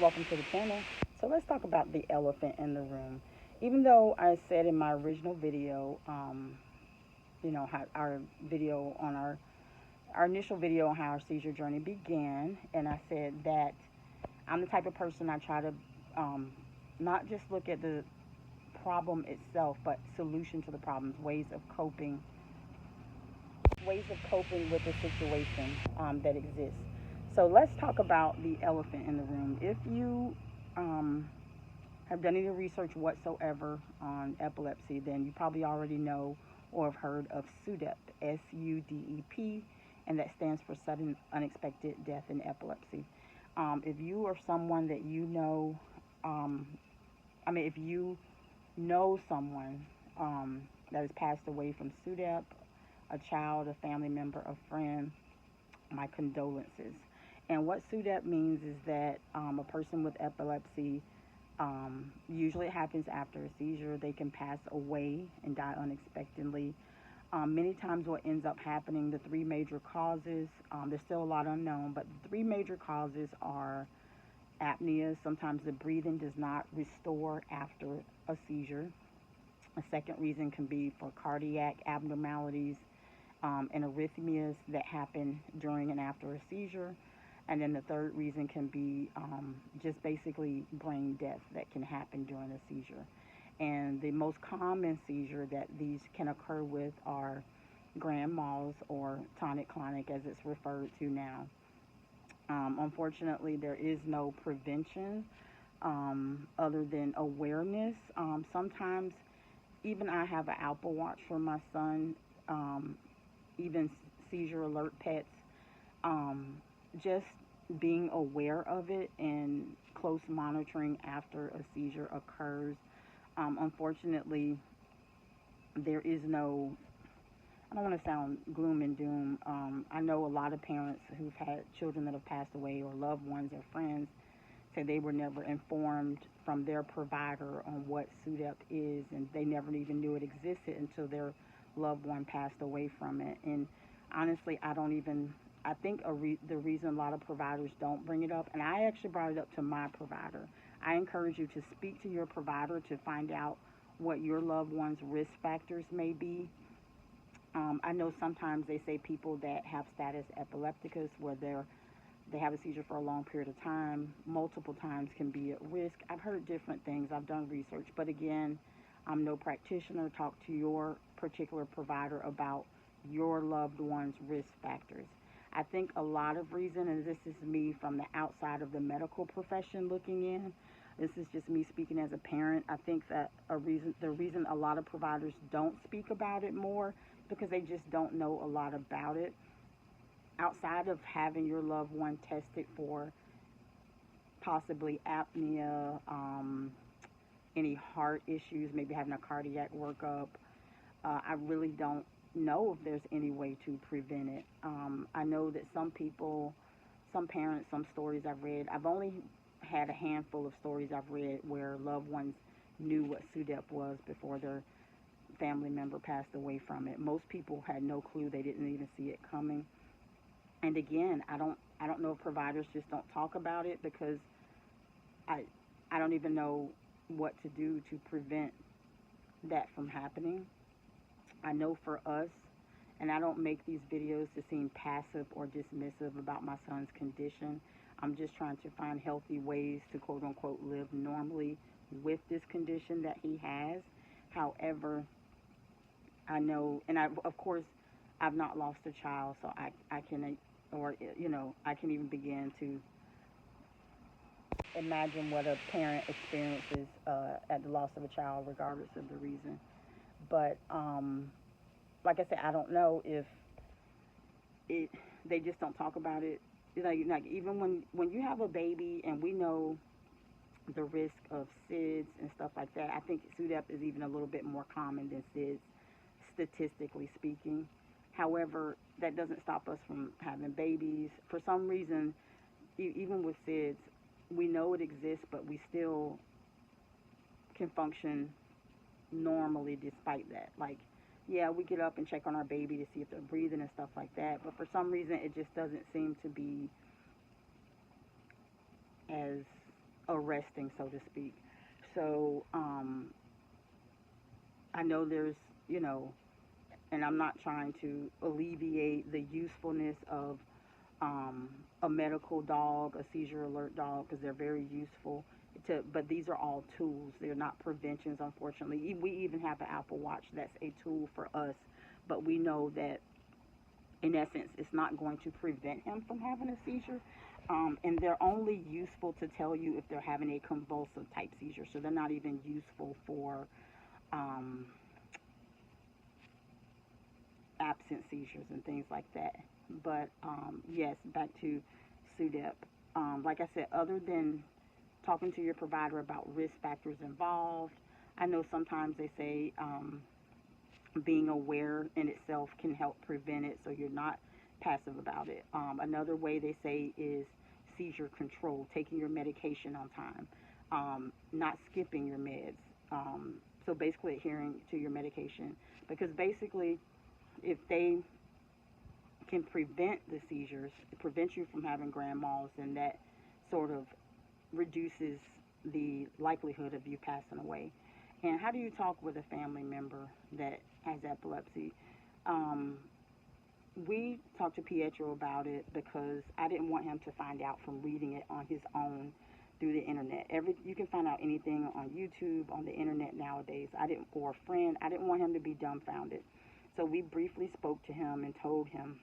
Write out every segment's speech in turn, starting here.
Welcome to the channel. So let's talk about the elephant in the room. Even though I said in my original video, how our video on our initial video on how our seizure journey began, and I said that I'm the type of person I try to not just look at the problem itself, but solution to the problems, ways of coping with the situation that exists. So let's talk about the elephant in the room. If you have done any research whatsoever on epilepsy, then you probably already know or have heard of Sudep, SUDEP, and that stands for sudden unexpected death in epilepsy. If you are someone that you know, if you know someone that has passed away from Sudep, a child, a family member, a friend, my condolences. And what SUDEP means is that a person with epilepsy, usually it happens after a seizure, they can pass away and die unexpectedly. Many times what ends up happening, the three major causes, there's still a lot unknown, but the three major causes are apnea. Sometimes the breathing does not restore after a seizure. A second reason can be for cardiac abnormalities and arrhythmias that happen during and after a seizure. And then the third reason can be just basically brain death that can happen during a seizure. And the most common seizure that these can occur with are grand mal or tonic-clonic, as it's referred to now. Unfortunately, there is no prevention other than awareness. Sometimes, even I have an Apple Watch for my son, even seizure alert pets. Just being aware of it and close monitoring after a seizure occurs. Unfortunately, there is no, I don't want to sound gloom and doom. I know a lot of parents who've had children that have passed away or loved ones or friends say they were never informed from their provider on what SUDEP is, and they never even knew it existed until their loved one passed away from it. And honestly, I think the reason a lot of providers don't bring it up, and I actually brought it up to my provider. I encourage you to speak to your provider to find out what your loved one's risk factors may be. I know sometimes they say people that have status epilepticus, where they have a seizure for a long period of time, multiple times, can be at risk. I've heard different things. I've done research, but again, I'm no practitioner. Talk to your particular provider about your loved one's risk factors. I think a lot of reason, and this is me from the outside of the medical profession looking in, this is just me speaking as a parent. I think that the reason a lot of providers don't speak about it more because they just don't know a lot about it. Outside of having your loved one tested for possibly apnea, any heart issues, maybe having a cardiac workup, I really don't know if there's any way to prevent it. I know that some people, some parents, some stories I've read, I've only had a handful of stories I've read where loved ones knew what SUDEP was before their family member passed away from it. Most people had no clue. They didn't even see it coming. And again, I don't know if providers just don't talk about it because I I don't even know what to do to prevent that from happening. I know for us, and I don't make these videos to seem passive or dismissive about my son's condition. I'm just trying to find healthy ways to quote unquote live normally with this condition that he has. However, I know, and of course, I've not lost a child, so I can, or, I can even begin to imagine what a parent experiences at the loss of a child, regardless of the reason. But, like I said, I don't know if it, they just don't talk about it. Like even when you have a baby, and we know the risk of SIDS and stuff like that, I think SUDEP is even a little bit more common than SIDS, statistically speaking. However, that doesn't stop us from having babies. For some reason, even with SIDS, we know it exists, but we still can function normally despite that. Like, yeah, we get up and check on our baby to see if they're breathing and stuff like that, but for some reason, it just doesn't seem to be as arresting, so to speak. So I know there's, you know, and I'm not trying to alleviate the usefulness of um, a medical dog, a seizure alert dog, because they're very useful. But these are all tools. They're not preventions, unfortunately. We even have an Apple Watch that's a tool for us, but we know that in essence, it's not going to prevent him from having a seizure. And they're only useful to tell you if they're having a convulsive type seizure. So they're not even useful for um, absent seizures and things like that. But yes, back to Sudep. Like I said, other than talking to your provider about risk factors involved, I know sometimes they say being aware in itself can help prevent it, so you're not passive about it. Another way they say is seizure control, taking your medication on time, not skipping your meds. So basically adhering to your medication, because basically if they can prevent the seizures, prevent you from having grand mal, then that sort of reduces the likelihood of you passing away. And how do you talk with a family member that has epilepsy? Um, we talked to Pietro about it because I didn't want him to find out from reading it on his own through the internet. You can find out anything on YouTube, on the internet nowadays. Or a friend. I didn't want him to be dumbfounded. So we briefly spoke to him and told him,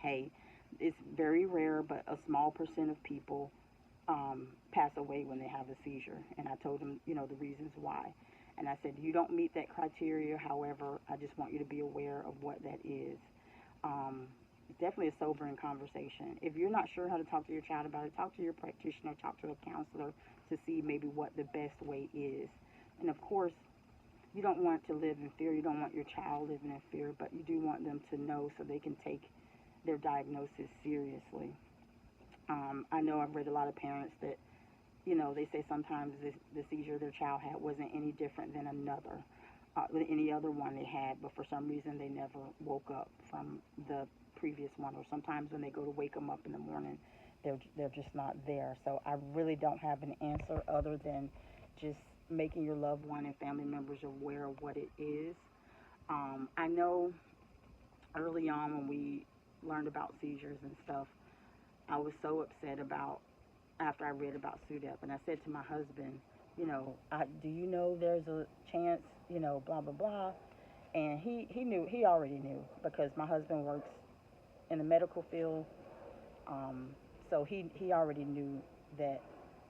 hey, it's very rare, but a small percent of people pass away when they have a seizure. And I told him, the reasons why. And I said, you don't meet that criteria. However, I just want you to be aware of what that is. It's definitely a sobering conversation. If you're not sure how to talk to your child about it, talk to your practitioner, talk to a counselor to see maybe what the best way is. And of course, you don't want to live in fear. You don't want your child living in fear, but you do want them to know so they can take their diagnosis seriously. I know I've read a lot of parents that, they say sometimes the seizure their child had wasn't any different than than any other one they had, but for some reason they never woke up from the previous one. Or sometimes when they go to wake them up in the morning, they're just not there. So I really don't have an answer other than just making your loved one and family members aware of what it is. I know early on when we learned about seizures and stuff, I was so upset about after I read about Sudep, and I said to my husband, do you know there's a chance, blah blah blah, and he already knew because my husband works in the medical field, um, so he already knew that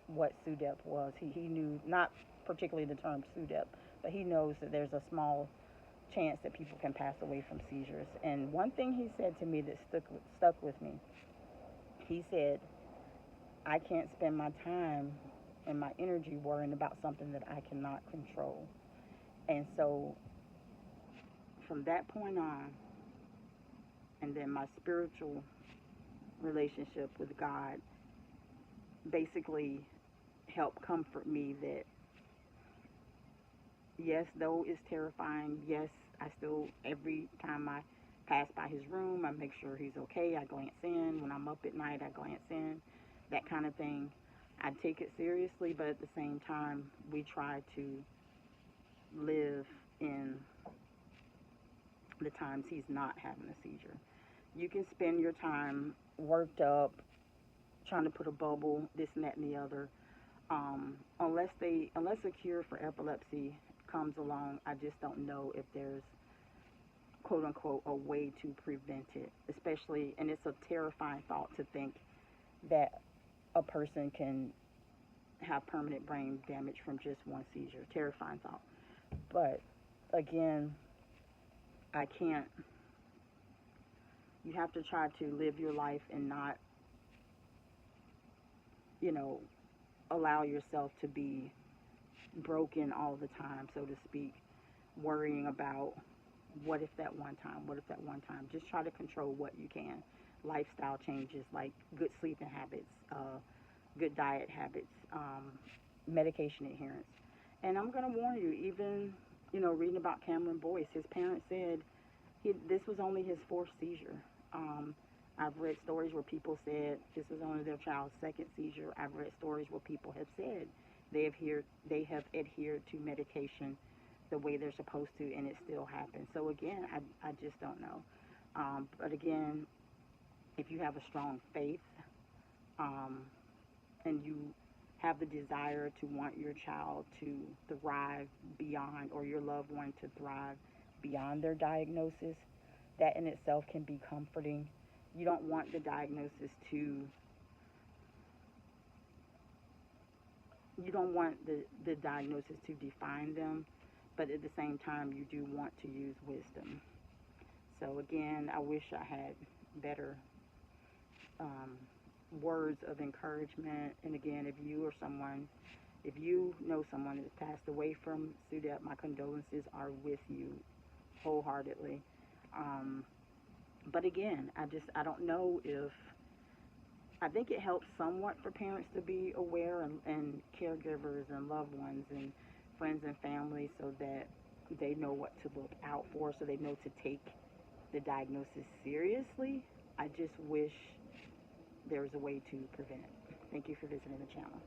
what Sudep was. He knew not particularly the term Sudep, but he knows that there's a small chance that people can pass away from seizures. And one thing he said to me that stuck with me, he said, I can't spend my time and my energy worrying about something that I cannot control. And so from that point on, and then my spiritual relationship with God basically helped comfort me that, yes, though it's terrifying, yes, I still, every time I pass by his room, I make sure he's okay. I glance in. When I'm up at night, I glance in, that kind of thing. I take it seriously, but at the same time, we try to live in the times he's not having a seizure. You can spend your time worked up, trying to put a bubble, this and that and the other. Unless a cure for epilepsy comes along, I just don't know if there's quote unquote a way to prevent it. Especially, and it's a terrifying thought to think that a person can have permanent brain damage from just one seizure. Terrifying thought. But again, I can't. You have to try to live your life and not, you know, allow yourself to be broken all the time, so to speak, worrying about what if that one time, what if that one time. Just try to control what you can. Lifestyle changes like good sleeping habits, good diet habits, medication adherence. And I'm going to warn you, even, reading about Cameron Boyce, his parents said this was only his fourth seizure. I've read stories where people said this was only their child's second seizure. I've read stories where people have said they have adhered to medication the way they're supposed to, and it still happens. So again, I just don't know. But again, if you have a strong faith, um, and you have the desire to want your child to thrive beyond, or your loved one to thrive beyond their diagnosis, that in itself can be comforting. You don't want the diagnosis to, you don't want the diagnosis to define them, but at the same time, you do want to use wisdom. So again, I wish I had better um, words of encouragement. And again, if you know someone that's passed away from Sudep, my condolences are with you wholeheartedly. Um, but again, I don't know if, I think it helps somewhat for parents to be aware, and caregivers and loved ones and friends and family, so that they know what to look out for, so they know to take the diagnosis seriously. I just wish there was a way to prevent it. Thank you for visiting the channel.